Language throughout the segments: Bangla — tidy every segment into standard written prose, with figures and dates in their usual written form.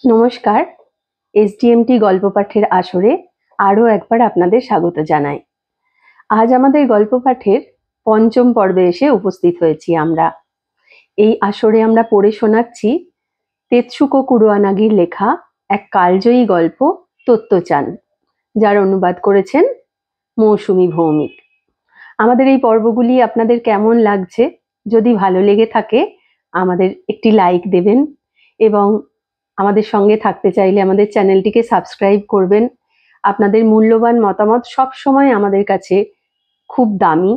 নমস্কার। এসডিএমটি গল্প পাঠের আসরে আরও একবার আপনাদের স্বাগত জানাই। আজ আমাদের গল্প পাঠের পঞ্চম পর্বে এসে উপস্থিত হয়েছি আমরা। এই আসরে আমরা পড়ে শোনাচ্ছি তেতসুকো কুরোয়ানাগির লেখা এক কালজয়ী গল্প তত্ত্বচান, যার অনুবাদ করেছেন মৌসুমী ভৌমিক। আমাদের এই পর্বগুলি আপনাদের কেমন লাগছে? যদি ভালো লেগে থাকে আমাদের একটি লাইক দেবেন এবং আমাদের সঙ্গে থাকতে চাইলে আমাদের চ্যানেলটিকে সাবস্ক্রাইব করবেন। আপনাদের মূল্যবান মতামত সব সময় আমাদের কাছে খুব দামি।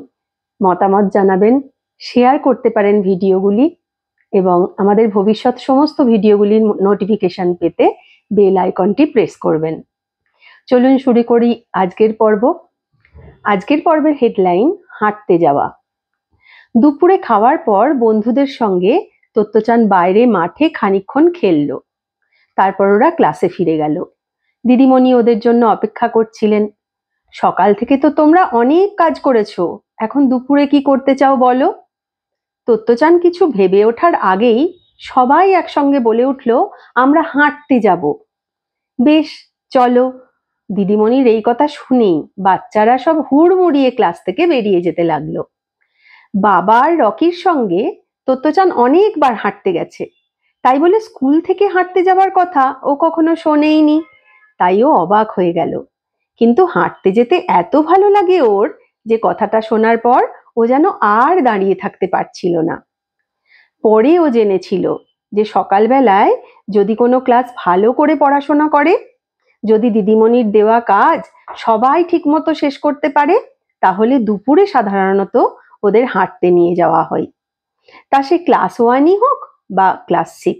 মতামত জানাবেন, শেয়ার করতে পারেন ভিডিওগুলি এবং আমাদের ভবিষ্যৎ সমস্ত ভিডিওগুলির নোটিফিকেশন পেতে বেল আইকনটি প্রেস করবেন। চলুন শুরু করি আজকের পর্ব। আজকের পর্বের হেডলাইন হাঁটতে যাওয়া। দুপুরে খাওয়ার পর বন্ধুদের সঙ্গে তত্ত্বচান বাইরে মাঠে খানিকক্ষণ খেলল। তারপর ওরা ক্লাসে ফিরে গেল। দিদিমণি ওদের জন্য অপেক্ষা করছিলেন। সকাল থেকে তো তোমরা অনেক কাজ করেছো, এখন দুপুরে কি করতে চাও বলো? তত্ত্বচান কিছু ভেবে ওঠার আগেই সবাই একসঙ্গে বলে উঠল, আমরা হাঁটতে যাব। বেশ, চলো। দিদিমণির এই কথা শুনেই বাচ্চারা সব হুড়মুড়িয়ে ক্লাস থেকে বেরিয়ে যেতে লাগলো। বাবার রকির সঙ্গে তত্ত্বচান অনেকবার হাঁটতে গেছে, তাই বলে স্কুল থেকে হাঁটতে যাবার কথা ও কখনো শোনেইনি। তাই ও অবাক হয়ে গেল। কিন্তু হাঁটতে যেতে এত ভালো লাগে ওর যে কথাটা শোনার পর ও যেন আর দাঁড়িয়ে থাকতে পারছিল না। পরে ও জেনেছিল যে সকালবেলায় যদি কোনো ক্লাস ভালো করে পড়াশোনা করে, যদি দিদিমণির দেওয়া কাজ সবাই ঠিকমতো শেষ করতে পারে, তাহলে দুপুরে সাধারণত ওদের হাঁটতে নিয়ে যাওয়া হয়। তা সে ক্লাস 1ই হোক বা ক্লাস 6।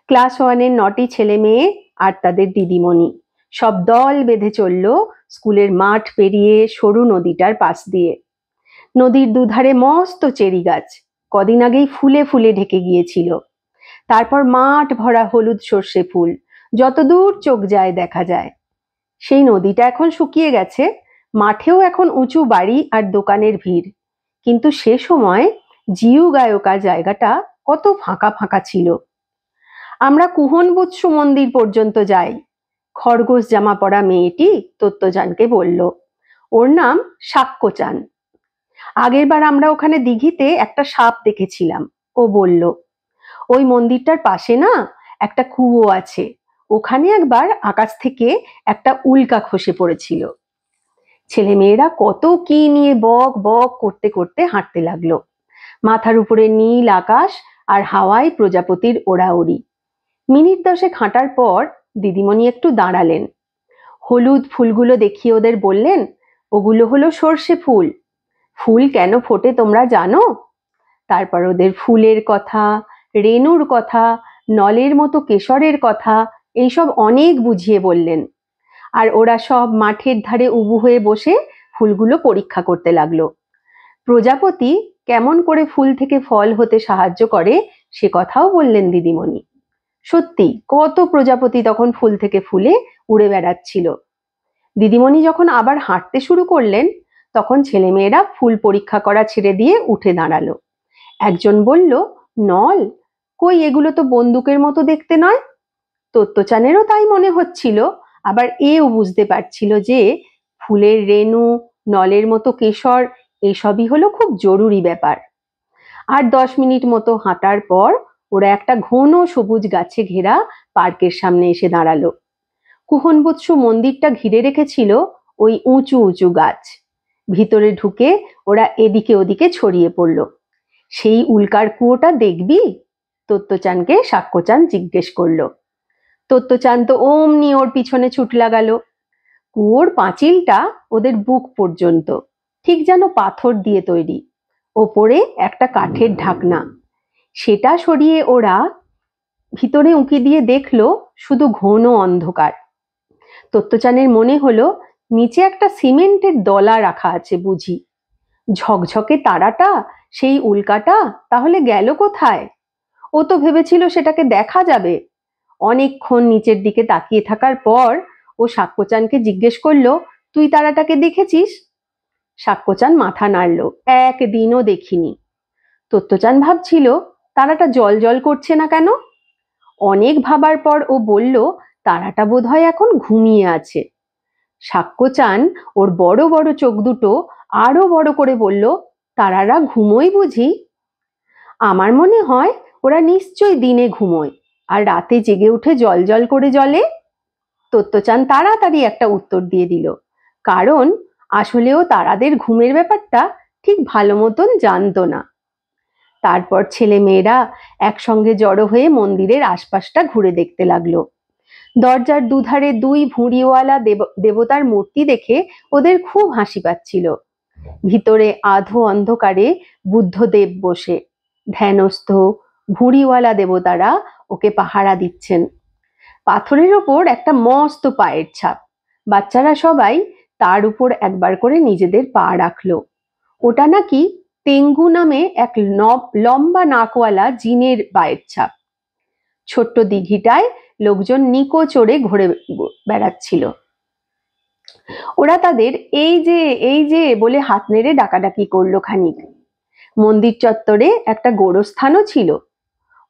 ক্লাস 1-এর 9টি ছেলে মেয়ে আর তাদের দিদিমণি সব দল বেঁধে চলল স্কুলের মাঠ পেরিয়ে সরু নদীটার পাশ দিয়ে। নদীর দুধারে মস্ত চেরি গাছ কদিন আগেই ফুলে ফুলে ঢেকে গিয়েছিল। তারপর মাঠ ভরা হলুদ সর্ষে ফুল যতদূর চোখ যায় দেখা যায়। সেই নদীটা এখন শুকিয়ে গেছে, মাঠেও এখন উঁচু বাড়ি আর দোকানের ভিড়। কিন্তু সে সময় জিউ গায়কার জায়গাটা কত ফাঁকা ফাঁকা ছিল। আমরা কুহনবুৎসু মন্দির পর্যন্ত যাই, খরগোশ জামা পরা মেয়েটি তত্ত্বচানকে বলল। ওর নাম সাক্ষ্যচান। আগেরবার আমরা ওখানে দিঘিতে একটা সাপ দেখেছিলাম, ও বলল। ওই মন্দিরটার পাশে না একটা কুয়ো আছে, ওখানে একবার আকাশ থেকে একটা উল্কা খসে পড়েছিল। ছেলেমেয়েরা কত কি নিয়ে বক বক করতে করতে হাঁটতে লাগলো। মাথার উপরে নীল আকাশ আর হাওয়ায় প্রজাপতির ওড়াউড়ি। মিনিট 10 হাঁটার পর দিদিমণি একটু দাঁড়ালেন। হলুদ ফুলগুলো দেখিয়ে ওদের বললেন, ওগুলো হলো সর্ষে ফুল। ফুল কেন ফোটে তোমরা জানো? তারপর ওদের ফুলের কথা, রেণুর কথা, নলের মতো কেশরের কথা এইসব অনেক বুঝিয়ে বললেন। আর ওরা সব মাঠের ধারে উবু হয়ে বসে ফুলগুলো পরীক্ষা করতে লাগলো। প্রজাপতি কেমন করে ফুল থেকে ফল হতে সাহায্য করে সে কথাও বললেন দিদিমণি। সত্যি কত প্রজাপতি তখন ফুল থেকে ফুলে উড়ে বেড়াচ্ছিল। দিদিমণি যখন আবার হাঁটতে শুরু করলেন, তখন ছেলেমেয়েরা ফুল পরীক্ষা করা ছেড়ে দিয়ে উঠে দাঁড়ালো। একজন বলল, নল কই, এগুলো তো বন্দুকের মতো দেখতে নয়। তত্ত্বচানেরও তাই মনে হচ্ছিল, আবার এও বুঝতে পারছিল যে ফুলের রেণু, নলের মতো কেশর এসবই হলো খুব জরুরি ব্যাপার। আর 10 মিনিট মতো হাঁটার পর ওরা একটা ঘন সবুজ গাছে ঘেরা পার্কের সামনে এসে দাঁড়ালো। কুহনবুৎসু মন্দিরটা ঘিরে রেখেছিল ওই উঁচু উঁচু গাছ। ভিতরে ঢুকে ওরা এদিকে ওদিকে ছড়িয়ে পড়ল। সেই উল্কার কুয়োটা দেখবি? তত্ত্বচানকে সাক্ষ্যচান জিজ্ঞেস করলো। তত্ত্বচান তো অমনি ওর পিছনে ছুট লাগালো। কুয়োর পাঁচিলটা ওদের বুক পর্যন্ত, ঠিক যেন পাথর দিয়ে তৈরি। ওপরে একটা কাঠের ঢাকনা। সেটা সরিয়ে ওরা ভিতরে উঁকি দিয়ে দেখলো শুধু ঘন অন্ধকার। তত্ত্বচানের মনে হলো নিচে একটা সিমেন্টের দলা রাখা আছে বুঝি। ঝকঝকে তারাটা, সেই উল্কাটা তাহলে গেল কোথায়? ও তো ভেবেছিল সেটাকে দেখা যাবে। অনেকক্ষণ নিচের দিকে তাকিয়ে থাকার পর ও সাক্ষ্যচানকে জিজ্ঞেস করলো, তুই তারাটাকে দেখেছিস? সাক্ষ্যচান মাথা নাড়ল, একদিনও দেখিনি। তত্ত্বচান ভাবছিল তারাটা জল জল করছে না কেন। অনেক ভাবার পর ও বলল তারাটা বোধহয় এখন ঘুমিয়ে আছে। সাক্ষ্যচান ওর বড় বড় চোখ দুটো আরো বড় করে বলল, তারারা ঘুমোয় বুঝি? আমার মনে হয় ওরা নিশ্চয়ই দিনে ঘুমোয় আর রাতে জেগে উঠে জল জল করে জ্বলে। তত্ত্বচান তাড়াতাড়ি একটা উত্তর দিয়ে দিল, কারণ আসলেও তারাদের ঘুমের ব্যাপারটা ঠিক ভালো মতন জানতো না। তারপর ছেলে মেয়েরা একসঙ্গে জড়ো হয়ে মন্দিরের আশপাশটা ঘুরে দেখতে লাগলো। দরজার দুধারে দুই ভুঁড়িওয়ালা দেবতার মূর্তি দেখে ওদের খুব হাসি পাচ্ছিল। ভিতরে আধো অন্ধকারে বুদ্ধদেব বসে ধ্যানস্থ, ভুঁড়িওয়ালা দেবতারা ওকে পাহারা দিচ্ছেন। পাথরের ওপর একটা মস্ত পায়ের ছাপ। বাচ্চারা সবাই তার উপর একবার করে নিজেদের পা রাখলো। ওটা নাকি তেঙ্গু নামে এক লম্বা নাকওয়ালা জিনের পায়ের ছাপ। ছোট্ট দিঘিটায় লোকজন নিকো চড়ে ঘুরে বেড়াচ্ছিল। ওরা তাদের এই যে বলে হাত নেড়ে ডাকাডাকি করলো খানিক। মন্দির চত্বরে একটা গোরস্থানও ছিল।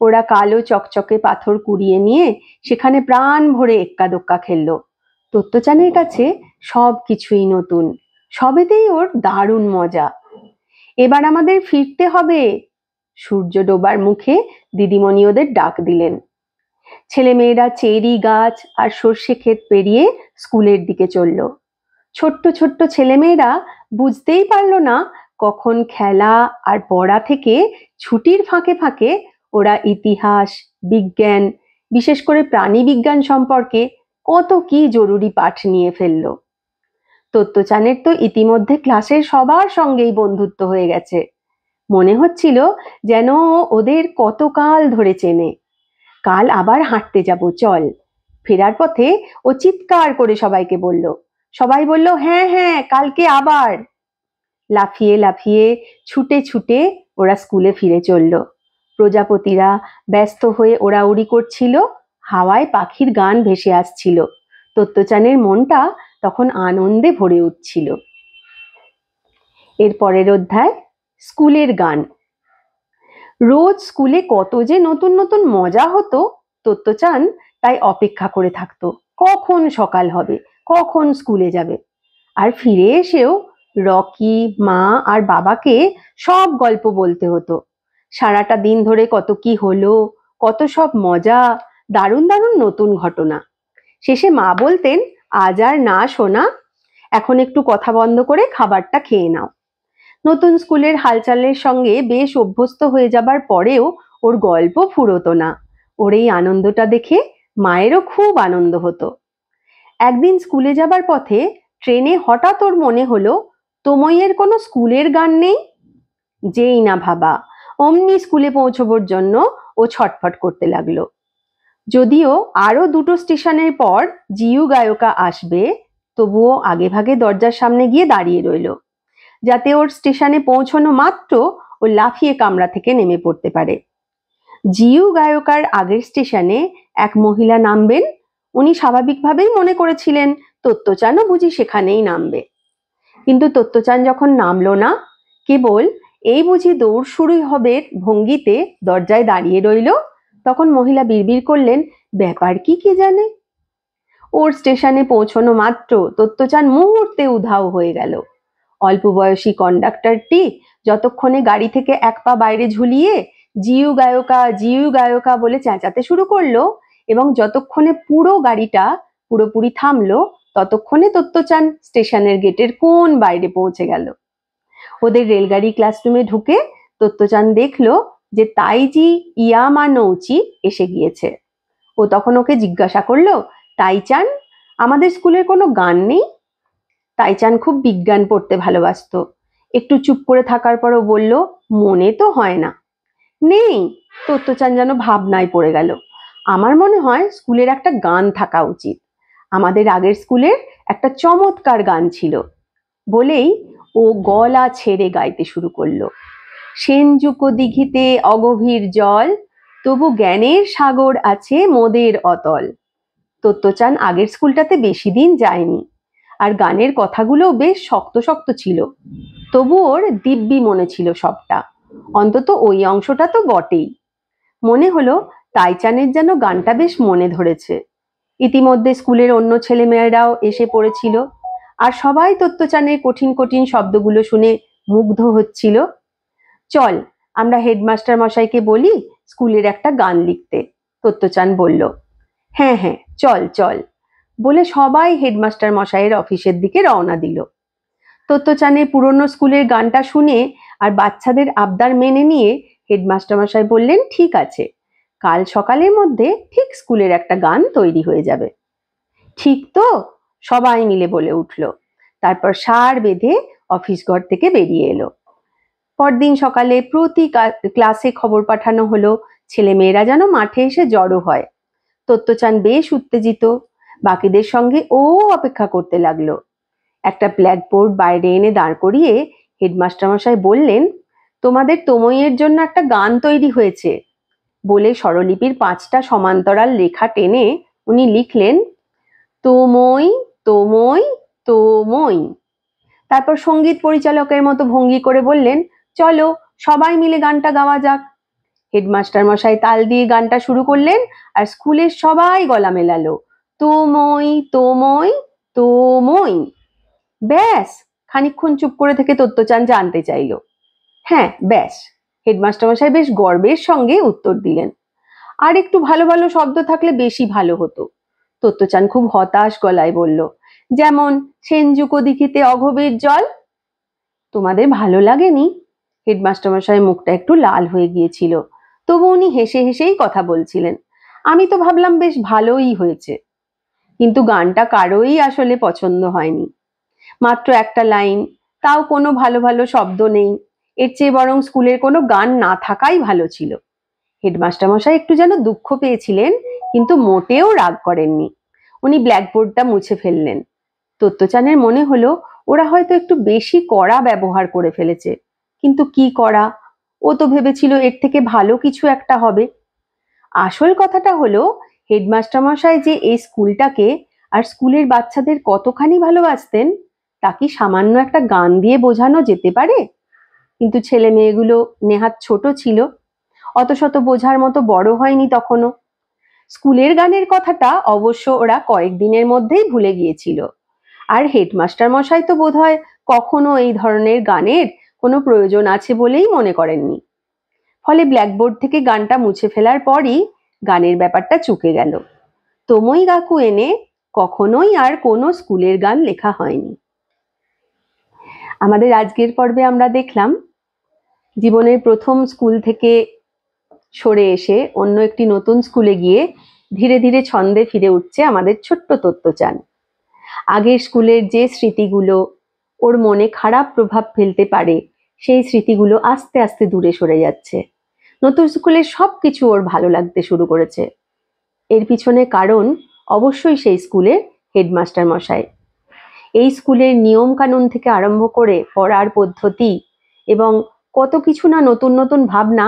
ওরা কালো চকচকে পাথর কুড়িয়ে নিয়ে সেখানে প্রাণ ভরে এক্কা দোক্কা খেললো। তত্ত্বচানের কাছে সব কিছুই নতুন, সবেতেই ওর দারুণ মজা। এবার আমাদের ফিরতে হবে, সূর্য ডোবার মুখে দিদিমণি ওদের ডাক দিলেন। ছেলেমেয়েরা চেরি গাছ আর সর্ষে ক্ষেত পেরিয়ে স্কুলের দিকে চলল। ছোট্ট ছোট্ট ছেলেমেয়েরা বুঝতেই পারলো না কখন খেলা আর পড়া থেকে ছুটির ফাঁকে ফাঁকে ওরা ইতিহাস, বিজ্ঞান, বিশেষ করে প্রাণীবিজ্ঞান সম্পর্কে কত কি জরুরি পাঠ নিয়ে ফেললো। তত্ত্বচানের তো ইতিমধ্যে ক্লাসের সবার সঙ্গেই বন্ধুত্ব হয়ে গেছে। মনে হচ্ছিল যেন ওদের কতকাল ধরে চেনে। কাল আবার হাঁটতে যাব, চল। ফেরার পথে ও চিৎকার করে সবাইকে বলল। সবাই বলল, হ্যাঁ হ্যাঁ, কালকে আবার। লাফিয়ে লাফিয়ে ছুটে ছুটে ওরা স্কুলে ফিরে চলল। প্রজাপতিরা ব্যস্ত হয়ে ওড়াউড়ি করছিল, হাওয়ায় পাখির গান ভেসে আসছিল। তত্ত্বচানের মনটা তখন আনন্দে ভরে উঠছিল। এর পরের অধ্যায়, স্কুলের গান। রোজ স্কুলে কত যে নতুন নতুন মজা হতো, তত্ত্বচান তাই অপেক্ষা করে থাকতো কখন সকাল হবে, কখন স্কুলে যাবে। আর ফিরে এসেও রকি, মা আর বাবাকে সব গল্প বলতে হতো। সারাটা দিন ধরে কত কি হলো, কত সব মজা, দারুণ দারুণ নতুন ঘটনা। শেষে মা বলতেন, আজ আর না শোনা, এখন একটু কথা বন্ধ করে খাবারটা খেয়ে নাও। নতুন স্কুলের হালচালের সঙ্গে বেশ অভ্যস্ত হয়ে যাবার পরেও ওর গল্প ফুরোতো না। ওর এই আনন্দটা দেখে মায়েরও খুব আনন্দ হতো। একদিন স্কুলে যাবার পথে ট্রেনে হঠাৎ ওর মনে হলো, তোময়ের কোনো স্কুলের গান নেই। যেই না ভাবা, অমনি স্কুলে পৌঁছবার জন্য ও ছটফট করতে লাগলো। যদিও আরো দুটো স্টেশনের পর জিউ গায়িকা আসবে, তবুও আগে ভাগে দরজার সামনে গিয়ে দাঁড়িয়ে রইল, যাতে ওর স্টেশনে পৌঁছানো মাত্র ও লাফিয়ে কামরা থেকে নেমে পড়তে পারে। জিউ গায়িকার আগের স্টেশনে এক মহিলা নামবেন। উনি স্বাভাবিকভাবেই মনে করেছিলেন তত্ত্বচানও বুঝি সেখানেই নামবে। কিন্তু তত্ত্বচান যখন নামলো না, কেবল এই বুঝি দৌড় শুরু হবে ভঙ্গিতে দরজায় দাঁড়িয়ে রইল, তখন মহিলা বিড়বিড় করলেন, ব্যাপার কি কে জানে। ওর স্টেশনে পৌঁছানো মাত্র তত্ত্বচান মুহূর্তে উধাও হয়ে গেল। অল্প বয়সী কন্ডাক্টরটি যতক্ষণে গাড়ি থেকে এক পা বাইরে ঝুলিয়ে জিউ গায়িকা বলে চেঁচাতে শুরু করলো এবং যতক্ষণে পুরো গাড়িটা পুরোপুরি থামলো, ততক্ষণে তত্ত্বচান স্টেশনের গেটের কোন বাইরে পৌঁছে গেল। ওদের রেলগাড়ি ক্লাসরুমে ঢুকে তত্ত্বচান দেখলো যে তাইজি ইয়ামানৌচি এসে গিয়েছে। ও তখন ওকে জিজ্ঞাসা করলো, তাইচান, আমাদের স্কুলের কোনো গান নেই? তাইচান খুব বিজ্ঞান পড়তে ভালোবাসতো। একটু চুপ করে থাকার পরও বলল, মনে তো হয় না। নেই? তত্ত্বচান যেন ভাবনায় পড়ে গেল। আমার মনে হয় স্কুলের একটা গান থাকা উচিত। আমাদের আগের স্কুলের একটা চমৎকার গান ছিল। বলেই ও গলা ছেড়ে গাইতে শুরু করলো, সেনজুকো দিঘিতে অগভীর জল, তবু জ্ঞানের সাগর আছে মোদের অতল। তত্ত্বচান আগের স্কুলটাতে বেশি দিন যায়নি, আর গানের কথাগুলো বেশ শক্ত শক্ত ছিল, তবু ওর দিব্যি মনে ছিল সবটা, অন্তত ওই অংশটা তো বটেই। মনে হলো তাইচানের যেন গানটা বেশ মনে ধরেছে। ইতিমধ্যে স্কুলের অন্য ছেলেমেয়েরাও এসে পড়েছিল, আর সবাই তত্ত্বচানের কঠিন কঠিন শব্দগুলো শুনে মুগ্ধ হচ্ছিল। চল আমরা হেডমাস্টার মশাইকে বলি স্কুলের একটা গান লিখতে, তত্ত্বচান বলল। হ্যাঁ হ্যাঁ, চল চল বলে সবাই হেডমাস্টার মশাইয়ের অফিসের দিকে রওনা দিল। তত্ত্বচানের পুরনো স্কুলের গানটা শুনে আর বাচ্চাদের আবদার মেনে নিয়ে হেডমাস্টার মশাই বললেন, ঠিক আছে, কাল সকালের মধ্যে ঠিক স্কুলের একটা গান তৈরি হয়ে যাবে। ঠিক তো, সবাই মিলে বলে উঠল। তারপর সার বেঁধে অফিস ঘর থেকে বেরিয়ে এলো। পরদিন সকালে প্রতি ক্লাসে খবর পাঠানো হলো ছেলেমেয়েরা যেন মাঠে এসে জড়ো হয়। তত্ত্বচান বেশ উত্তেজিত, বাকিদের সঙ্গে ও অপেক্ষা করতে লাগলো। একটা ব্ল্যাকবোর্ড বাইরে এনে দাঁড় করিয়ে হেডমাস্টার মশাই বললেন, তোমাদের তমইয়ের জন্য একটা গান তৈরি হয়েছে বলে স্বরলিপির 5টা সমান্তরাল রেখা টেনে উনি লিখলেন, তোমই তোমই তোমই। তারপর সঙ্গীত পরিচালকের মতো ভঙ্গি করে বললেন, চলো সবাই মিলে গানটা গাওয়া যাক। হেডমাস্টার মশাই তাল দিয়ে গানটা শুরু করলেন, আর স্কুলের সবাই গলা মেলালো, তোমই তোমই তোমই। ব্যাস, খানিকক্ষণ চুপ করে থেকে তত্ত্বচান জানতে চাইল। হ্যাঁ ব্যাস, হেডমাস্টার মশাই বেশ গর্বের সঙ্গে উত্তর দিলেন। আর একটু ভালো ভালো শব্দ থাকলে বেশি ভালো হতো। তত্ত্বচান খুব হতাশ গলায় বলল, যেমন সেনজুকো দিঘিতে অঘবীর জল। তোমাদের ভালো লাগেনি? হেডমাস্টার মশাইয়ের মুখটা একটু লাল হয়ে গিয়েছিল, তবু উনি হেসে হেসেই কথা বলছিলেন। আমি তো ভাবলাম বেশ ভালোই হয়েছে, কিন্তু গানটা কারোই আসলে পছন্দ হয়নি। মাত্র একটা লাইন, তাও কোনো ভালো ভালো শব্দ নেই। এর চেয়ে বরং স্কুলের কোনো গান না থাকাই ভালো ছিল। হেডমাস্টার মশাই একটু যেন দুঃখ পেয়েছিলেন, কিন্তু মোটেও রাগ করেননি। উনি ব্ল্যাকবোর্ডটা মুছে ফেললেন। তত্ত্বচানের মনে হলো ওরা হয়তো একটু বেশি কড়া ব্যবহার করে ফেলেছে, কিন্তু কি করা, ও তো ভেবেছিল এর থেকে ভালো কিছু একটা হবে। আসল কথাটা হলো, হেডমাস্টার মশাই যে এই স্কুলটাকে আর স্কুলের বাচ্চাদের কতখানি ভালোবাসতেন তা কি সামান্য একটা গান দিয়ে বোঝানো যেতে পারে? কিন্তু ছেলে মেয়েগুলো নেহাত ছোট ছিল, অত শত বোঝার মতো বড় হয়নি তখনও। স্কুলের গানের কথাটা অবশ্য ওরা কয়েকদিনের মধ্যেই ভুলে গিয়েছিল, আর হেডমাস্টার মশাই তো বোধহয় কখনো এই ধরনের গানের কোনো প্রয়োজন আছে বলেই মনে করেননি। ফলে ব্ল্যাকবোর্ড থেকে গানটা মুছে ফেলার পরই গানের ব্যাপারটা চুকে গেল। তোমই গাকু এনে কখনোই আর কোনো স্কুলের গান লেখা হয়নি। আমাদের আজকের পর্বে আমরা দেখলাম জীবনের প্রথম স্কুল থেকে সরে এসে অন্য একটি নতুন স্কুলে গিয়ে ধীরে ধীরে ছন্দে ফিরে উঠছে আমাদের ছোট্ট তত্ত্বচান। আগের স্কুলের যে স্মৃতিগুলো ওর মনে খারাপ প্রভাব ফেলতে পারে, সেই স্মৃতিগুলো আস্তে আস্তে দূরে সরে যাচ্ছে। নতুন স্কুলের সবকিছু ওর ভালো লাগতে শুরু করেছে। এর পিছনে কারণ অবশ্যই সেই স্কুলের হেডমাস্টার মশাই। এই স্কুলের নিয়ম কানুন থেকে আরম্ভ করে পড়ার পদ্ধতি এবং কত কিছু না নতুন নতুন ভাবনা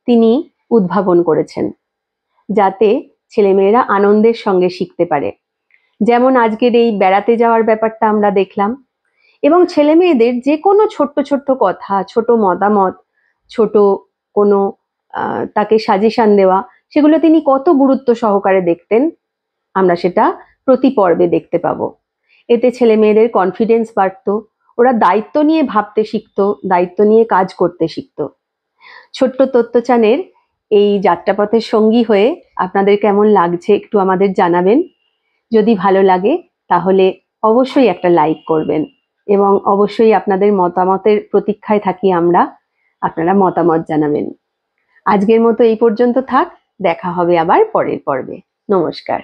তিনি উদ্ভাবন করেছেন, যাতে ছেলেমেয়েরা আনন্দের সঙ্গে শিখতে পারে। যেমন আজকের এই বেড়াতে যাওয়ার ব্যাপারটা আমরা দেখলাম, এবং ছেলে মেয়েদের যে কোনো ছোট্ট ছোট্ট কথা, ছোট মতামত, ছোট কোনো তাকে সাজেশন দেওয়া, সেগুলো তিনি কত গুরুত্ব সহকারে দেখতেন, আমরা সেটা প্রতি পর্বে দেখতে পাবো। এতে ছেলে মেয়েদের কনফিডেন্স বাড়তো, ওরা দায়িত্ব নিয়ে ভাবতে শিখতো, দায়িত্ব নিয়ে কাজ করতে শিখতো। ছোট্ট তত্ত্বচানের এই যাত্রাপথের সঙ্গী হয়ে আপনাদের কেমন লাগছে একটু আমাদের জানাবেন। যদি ভালো লাগে তাহলে অবশ্যই একটা লাইক করবেন, এবং অবশ্যই আপনাদের মতামতের প্রতীক্ষায় থাকি আমরা। আপনারা মতামত জানাবেন। আজকের মতো এই পর্যন্ত থাক, দেখা হবে আবার পরের পর্বে। নমস্কার।